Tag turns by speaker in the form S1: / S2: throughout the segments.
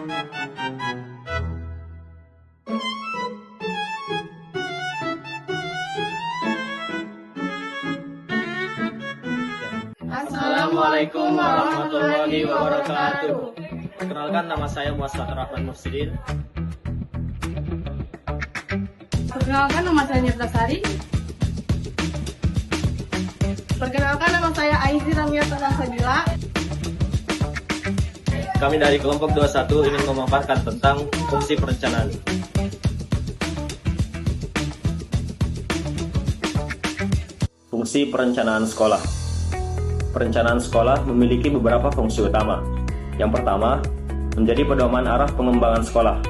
S1: Assalamualaikum warahmatullahi wabarakatuh. Perkenalkan, nama saya Muhammad Rahman Mursidin.
S2: Perkenalkan, nama saya Nirta Sari. Perkenalkan, nama saya Aizi Ramia Sabila.
S1: Kami dari kelompok 21 ingin memaparkan tentang fungsi perencanaan. Fungsi perencanaan sekolah. Perencanaan sekolah memiliki beberapa fungsi utama. Yang pertama, menjadi pedoman arah pengembangan sekolah.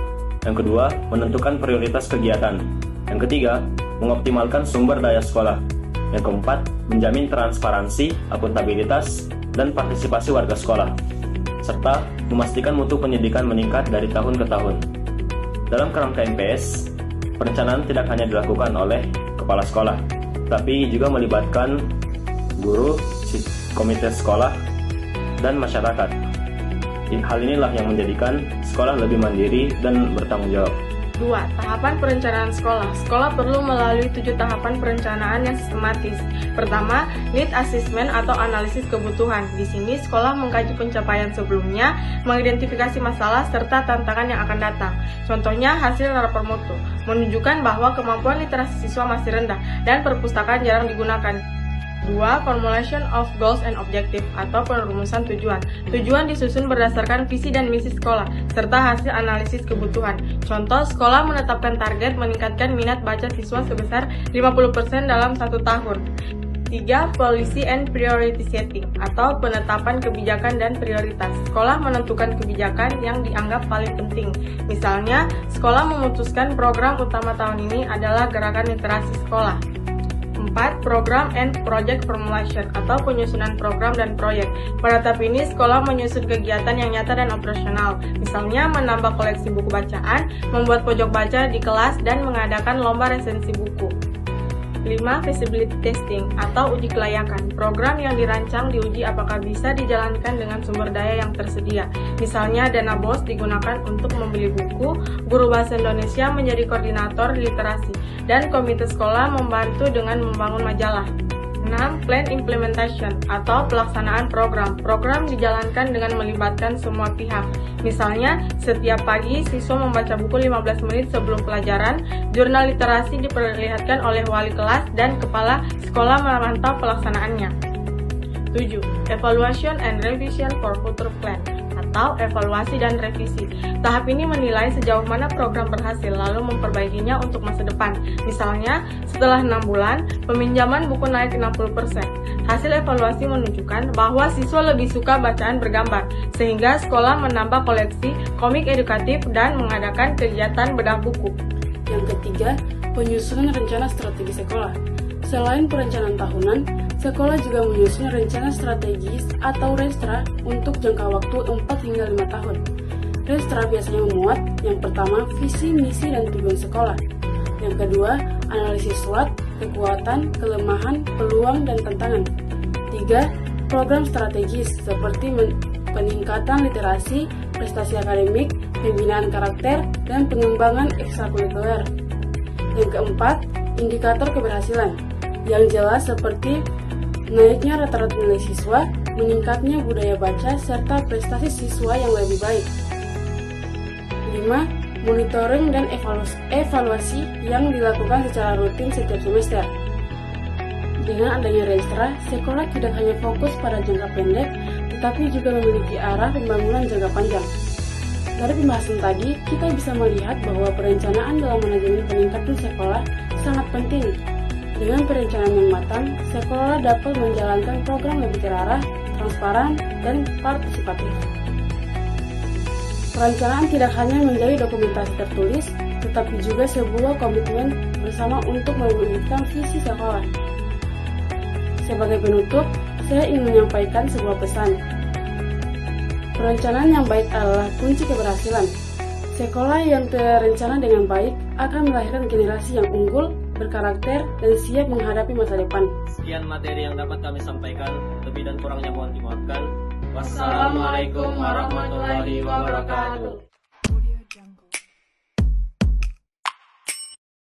S1: Yang kedua, menentukan prioritas kegiatan. Yang ketiga, mengoptimalkan sumber daya sekolah. Yang keempat, menjamin transparansi, akuntabilitas, dan partisipasi warga sekolah, serta memastikan mutu pendidikan meningkat dari tahun ke tahun. Dalam kerangka MPS, perencanaan tidak hanya dilakukan oleh kepala sekolah, tapi juga melibatkan guru, komite sekolah, dan masyarakat. Hal inilah yang menjadikan sekolah lebih mandiri dan bertanggung jawab.
S2: 2. Tahapan perencanaan sekolah. Sekolah perlu melalui 7 tahapan perencanaan yang sistematis. Pertama, need assessment atau analisis kebutuhan. Di sini sekolah mengkaji pencapaian sebelumnya, mengidentifikasi masalah serta tantangan yang akan datang. Contohnya hasil rapor mutu menunjukkan bahwa kemampuan literasi siswa masih rendah dan perpustakaan jarang digunakan. 2. Formulation of goals and objective atau penrumusan tujuan. Tujuan disusun berdasarkan visi dan misi sekolah, serta hasil analisis kebutuhan. Contoh, sekolah menetapkan target meningkatkan minat baca siswa sebesar 50% dalam 1 tahun. 3. Policy and priority setting atau penetapan kebijakan dan prioritas. Sekolah menentukan kebijakan yang dianggap paling penting. Misalnya, sekolah memutuskan program utama tahun ini adalah gerakan literasi sekolah. 4. Program and project formulation atau penyusunan program dan proyek. Pada tahap ini, sekolah menyusun kegiatan yang nyata dan operasional. Misalnya, menambah koleksi buku bacaan, membuat pojok baca di kelas, dan mengadakan lomba resensi buku. 5. Feasibility testing atau uji kelayakan. Program yang dirancang diuji apakah bisa dijalankan dengan sumber daya yang tersedia. Misalnya, dana BOS digunakan untuk membeli buku, guru bahasa Indonesia menjadi koordinator literasi, dan komite sekolah membantu dengan membangun majalah. 6. Plan implementation atau pelaksanaan program. Program dijalankan dengan melibatkan semua pihak. Misalnya, setiap pagi siswa membaca buku 15 menit sebelum pelajaran, jurnal literasi diperlihatkan oleh wali kelas dan kepala sekolah memantau pelaksanaannya. 7. Evaluation and revision for future plan atau evaluasi dan revisi. Tahap ini menilai sejauh mana program berhasil lalu memperbaikinya untuk masa depan. Misalnya, setelah 6 bulan, peminjaman buku naik 60%. Hasil evaluasi menunjukkan bahwa siswa lebih suka bacaan bergambar, sehingga sekolah menambah koleksi komik edukatif dan mengadakan kegiatan bedah buku.
S3: Yang ketiga, penyusunan rencana strategi sekolah. Selain perencanaan tahunan, sekolah juga menyusun rencana strategis atau RESTRA untuk jangka waktu 4 hingga 5 tahun. RESTRA biasanya memuat yang pertama, visi, misi, dan tujuan sekolah. Yang kedua, analisis SWOT, kekuatan, kelemahan, peluang, dan tantangan. 3. Program strategis seperti peningkatan literasi, prestasi akademik, pembinaan karakter, dan pengembangan ekstrakurikuler. Yang keempat, indikator keberhasilan yang jelas seperti naiknya rata-rata nilai siswa, meningkatnya budaya baca, serta prestasi siswa yang lebih baik. 5. Monitoring dan evaluasi yang dilakukan secara rutin setiap semester. Dengan adanya RESTRA, sekolah tidak hanya fokus pada jangka pendek, tetapi juga memiliki arah pembangunan jangka panjang. Dari pembahasan tadi, kita bisa melihat bahwa perencanaan dalam manajemen peningkatan sekolah sangat penting. Dengan perencanaan yang matang, sekolah dapat menjalankan program lebih terarah, transparan, dan partisipatif. Perencanaan tidak hanya menjadi dokumentasi tertulis, tetapi juga sebuah komitmen bersama untuk mewujudkan visi sekolah. Sebagai penutup, saya ingin menyampaikan sebuah pesan. Perencanaan yang baik adalah kunci keberhasilan. Sekolah yang terencana dengan baik akan melahirkan generasi yang unggul, berkarakter, dan siap menghadapi masa depan.
S1: Sekian materi yang dapat kami sampaikan, lebih dan kurangnya mohon dimaafkan. Wassalamualaikum warahmatullahi wabarakatuh.